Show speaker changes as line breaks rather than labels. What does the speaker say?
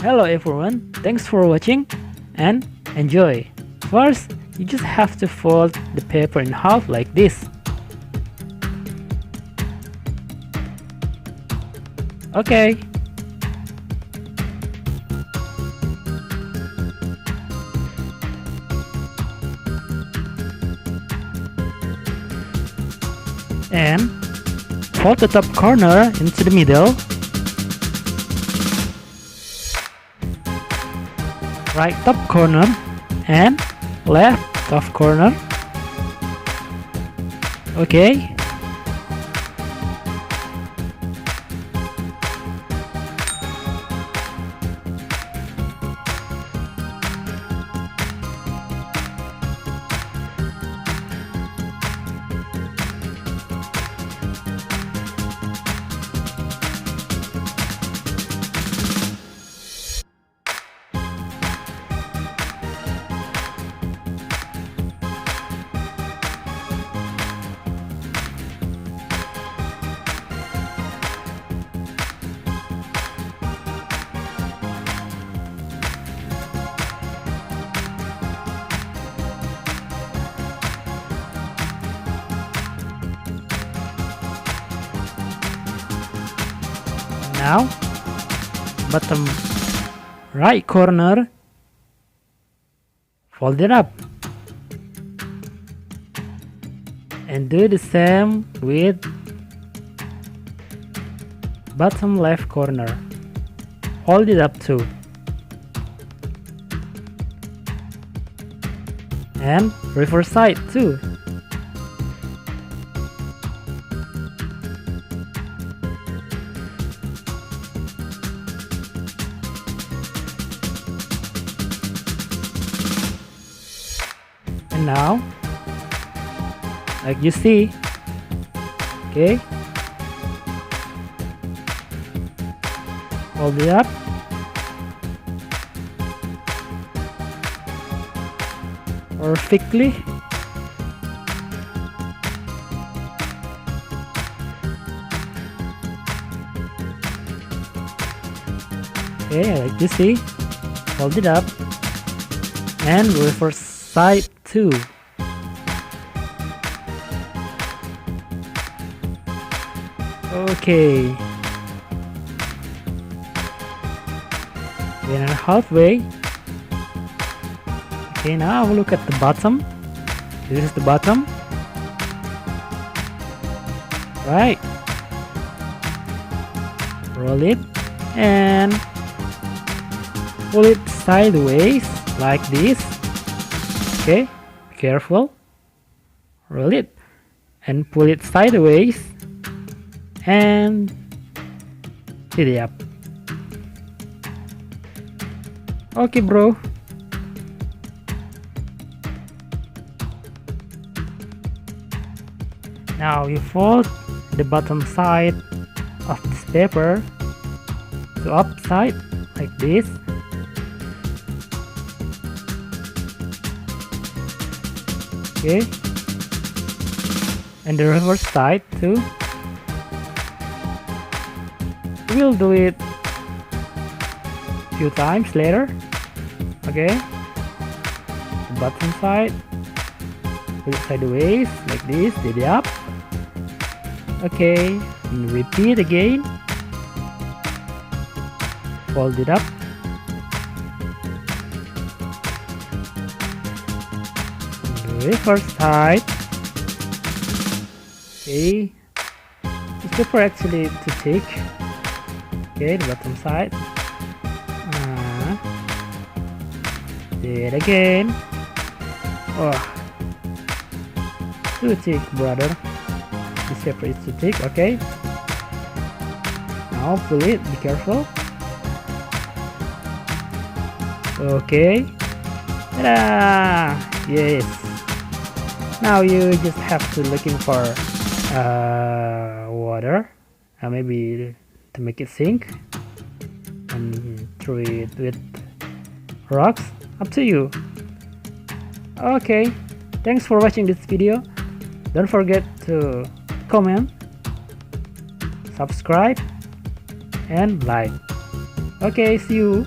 Hello everyone, thanks for watching and enjoy. First, you just have to fold the paper in half like this. Okay. And fold the top corner into the middle. Right top corner and left top corner. Okay. Now, bottom right corner, fold it up and do the same with bottom left corner, fold it up too, and reverse side too. And now, like you see, okay, fold it up, perfectly. Okay, like you see, fold it up and reverse side too. Okay, then halfway. Okay, now look at the bottom. This is the bottom, right? Roll it and pull it sideways like this. Okay, be careful. Roll it and pull it sideways and hit it up. Okay, bro. Now you fold the bottom side of this paper to upside like this. Okay, and the reverse side too. We'll do it a few times later. Okay, the bottom side, put it sideways like this, did it up. Okay, and repeat again. Fold it up. Reverse side. Okay, it's super actually too thick. Okay, the bottom side. Do it again. Oh, too thick, brother. This paper is too thick. Okay, now pull it. Be careful. Okay. Ta-da! Yes. Now you just have to looking for water, maybe to make it sink, and throw it with rocks. Up to you. Okay, thanks for watching this video. Don't forget to comment, subscribe, and like. Okay, see you.